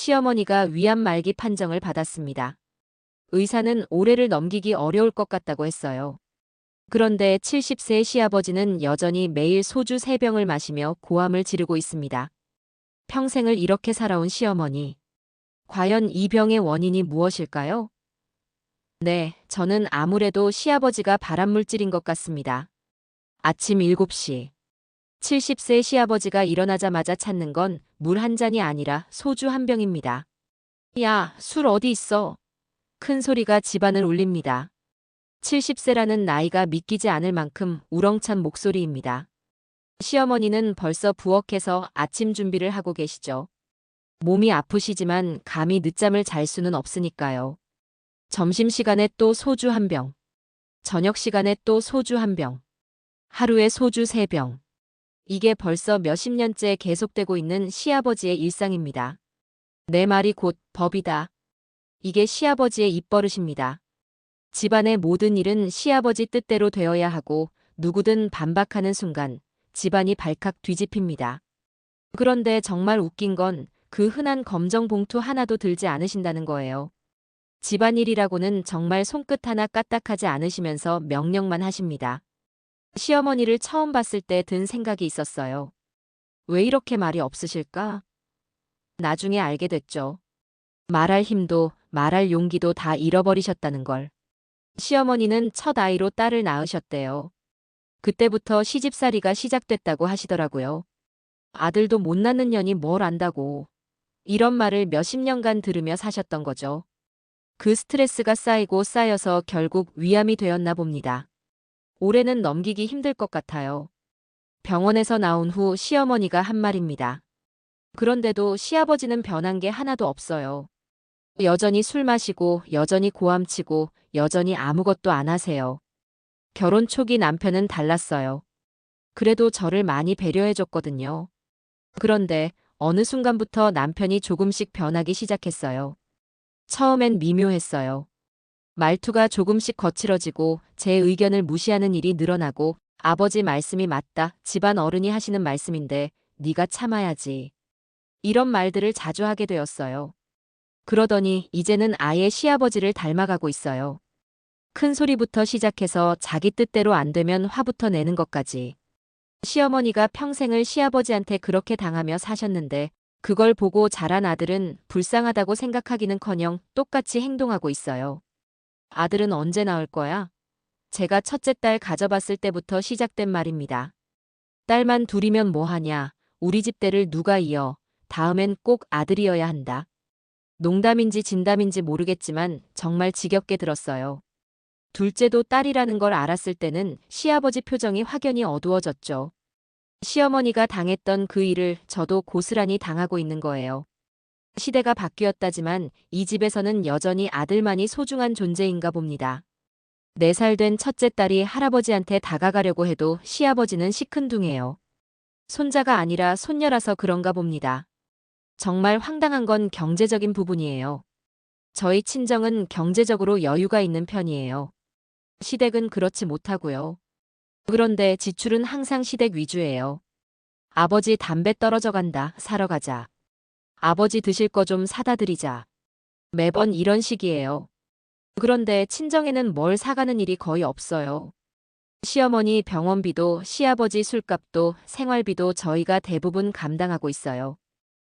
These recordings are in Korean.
시어머니가 위암 말기 판정을 받았습니다. 의사는 올해를 넘기기 어려울 것 같다고 했어요. 그런데 70세 시아버지는 여전히 매일 소주 3병을 마시며 고함을 지르고 있습니다. 평생을 이렇게 살아온 시어머니. 과연 이 병의 원인이 무엇일까요? 네, 저는 아무래도 시아버지가 발암물질인 것 같습니다. 아침 7시. 70세 시아버지가 일어나자마자 찾는 건 물 한 잔이 아니라 소주 한 병입니다. 야, 술 어디 있어? 큰 소리가 집안을 울립니다. 70세라는 나이가 믿기지 않을 만큼 우렁찬 목소리입니다. 시어머니는 벌써 부엌에서 아침 준비를 하고 계시죠. 몸이 아프시지만 감히 늦잠을 잘 수는 없으니까요. 점심시간에 또 소주 한 병. 저녁 시간에 또 소주 한 병. 하루에 소주 3병. 이게 벌써 몇십 년째 계속되고 있는 시아버지의 일상입니다. 내 말이 곧 법이다. 이게 시아버지의 입버릇입니다. 집안의 모든 일은 시아버지 뜻대로 되어야 하고 누구든 반박하는 순간 집안이 발칵 뒤집힙니다. 그런데 정말 웃긴 건 그 흔한 검정 봉투 하나도 들지 않으신다는 거예요. 집안일이라고는 정말 손끝 하나 까딱하지 않으시면서 명령만 하십니다. 시어머니를 처음 봤을 때 든 생각이 있었어요. 왜 이렇게 말이 없으실까? 나중에 알게 됐죠. 말할 힘도 말할 용기도 다 잃어버리셨다는 걸. 시어머니는 첫 아이로 딸을 낳으셨대요. 그때부터 시집살이가 시작됐다고 하시더라고요. 아들도 못 낳는 년이 뭘 안다고. 이런 말을 몇십 년간 들으며 사셨던 거죠. 그 스트레스가 쌓이고 쌓여서 결국 위암이 되었나 봅니다. 올해는 넘기기 힘들 것 같아요. 병원에서 나온 후 시어머니가 한 말입니다. 그런데도 시아버지는 변한 게 하나도 없어요. 여전히 술 마시고 여전히 고함치고 여전히 아무것도 안 하세요. 결혼 초기 남편은 달랐어요. 그래도 저를 많이 배려해줬거든요. 그런데 어느 순간부터 남편이 조금씩 변하기 시작했어요. 처음엔 미묘했어요. 말투가 조금씩 거칠어지고 제 의견을 무시하는 일이 늘어나고 아버지 말씀이 맞다. 집안 어른이 하시는 말씀인데 네가 참아야지. 이런 말들을 자주 하게 되었어요. 그러더니 이제는 아예 시아버지를 닮아가고 있어요. 큰 소리부터 시작해서 자기 뜻대로 안 되면 화부터 내는 것까지. 시어머니가 평생을 시아버지한테 그렇게 당하며 사셨는데 그걸 보고 자란 아들은 불쌍하다고 생각하기는커녕 똑같이 행동하고 있어요. 아들은 언제 나올 거야? 제가 첫째 딸 가져봤을 때부터 시작된 말입니다. 딸만 둘이면 뭐하냐? 우리 집대를 누가 이어? 다음엔 꼭 아들이어야 한다. 농담인지 진담인지 모르겠지만 정말 지겹게 들었어요. 둘째도 딸이라는 걸 알았을 때는 시아버지 표정이 확연히 어두워졌죠. 시어머니가 당했던 그 일을 저도 고스란히 당하고 있는 거예요. 시대가 바뀌었다지만 이 집에서는 여전히 아들만이 소중한 존재인가 봅니다. 4살 된 첫째 딸이 할아버지한테 다가가려고 해도 시아버지는 시큰둥해요. 손자가 아니라 손녀라서 그런가 봅니다. 정말 황당한 건 경제적인 부분이에요. 저희 친정은 경제적으로 여유가 있는 편이에요. 시댁은 그렇지 못하고요. 그런데 지출은 항상 시댁 위주예요. 아버지 담배 떨어져 간다. 사러 가자. 아버지 드실 거 좀 사다 드리자. 매번 이런 식이에요. 그런데 친정에는 뭘 사가는 일이 거의 없어요. 시어머니 병원비도 시아버지 술값도 생활비도 저희가 대부분 감당하고 있어요.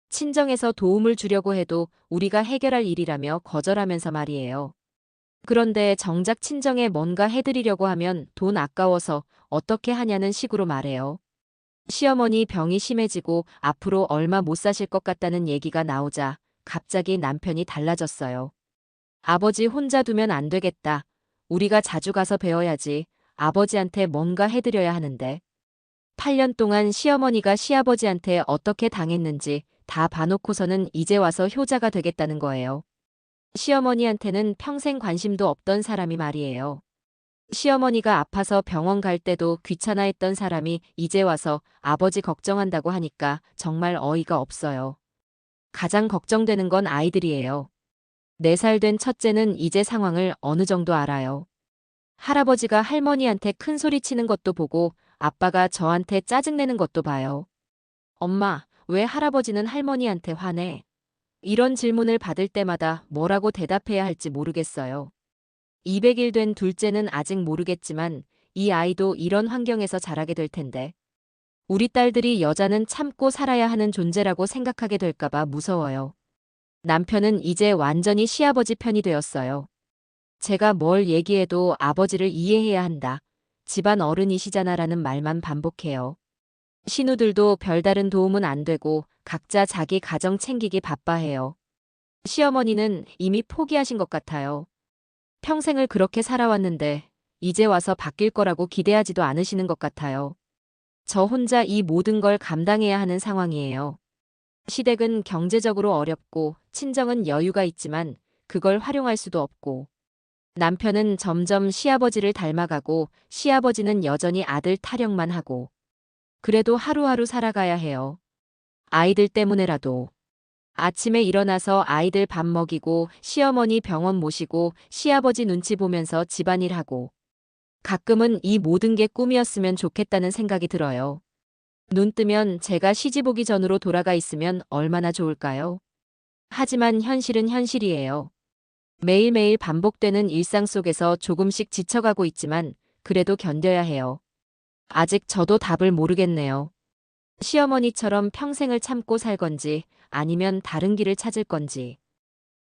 친정에서 도움을 주려고 해도 우리가 해결할 일이라며 거절하면서 말이에요. 그런데 정작 친정에 뭔가 해드리려고 하면 돈 아까워서 어떻게 하냐는 식으로 말해요. 시어머니 병이 심해지고 앞으로 얼마 못 사실 것 같다는 얘기가 나오자 갑자기 남편이 달라졌어요. 아버지 혼자 두면 안 되겠다. 우리가 자주 가서 배워야지. 아버지한테 뭔가 해드려야 하는데. 8년 동안 시어머니가 시아버지한테 어떻게 당했는지 다 봐놓고서는 이제 와서 효자가 되겠다는 거예요. 시어머니한테는 평생 관심도 없던 사람이 말이에요. 시어머니가 아파서 병원 갈 때도 귀찮아했던 사람이 이제 와서 아버지 걱정한다고 하니까 정말 어이가 없어요. 가장 걱정되는 건 아이들이에요. 4살 된 첫째는 이제 상황을 어느 정도 알아요. 할아버지가 할머니한테 큰 소리 치는 것도 보고 아빠가 저한테 짜증내는 것도 봐요. 엄마, 왜 할아버지는 할머니한테 화내? 이런 질문을 받을 때마다 뭐라고 대답해야 할지 모르겠어요. 200일 된 둘째는 아직 모르겠지만 이 아이도 이런 환경에서 자라게 될 텐데 우리 딸들이 여자는 참고 살아야 하는 존재라고 생각하게 될까봐 무서워요. 남편은 이제 완전히 시아버지 편이 되었어요. 제가 뭘 얘기해도 아버지를 이해해야 한다. 집안 어른이시잖아라는 말만 반복해요. 신우들도 별다른 도움은 안 되고 각자 자기 가정 챙기기 바빠해요. 시어머니는 이미 포기하신 것 같아요. 평생을 그렇게 살아왔는데 이제 와서 바뀔 거라고 기대하지도 않으시는 것 같아요. 저 혼자 이 모든 걸 감당해야 하는 상황이에요. 시댁은 경제적으로 어렵고 친정은 여유가 있지만 그걸 활용할 수도 없고 남편은 점점 시아버지를 닮아가고 시아버지는 여전히 아들 타령만 하고 그래도 하루하루 살아가야 해요. 아이들 때문에라도. 아침에 일어나서 아이들 밥 먹이고 시어머니 병원 모시고 시아버지 눈치 보면서 집안일하고 가끔은 이 모든 게 꿈이었으면 좋겠다는 생각이 들어요. 눈 뜨면 제가 시집 오기 전으로 돌아가 있으면 얼마나 좋을까요? 하지만 현실은 현실이에요. 매일매일 반복되는 일상 속에서 조금씩 지쳐가고 있지만 그래도 견뎌야 해요. 아직 저도 답을 모르겠네요. 시어머니처럼 평생을 참고 살 건지 아니면 다른 길을 찾을 건지.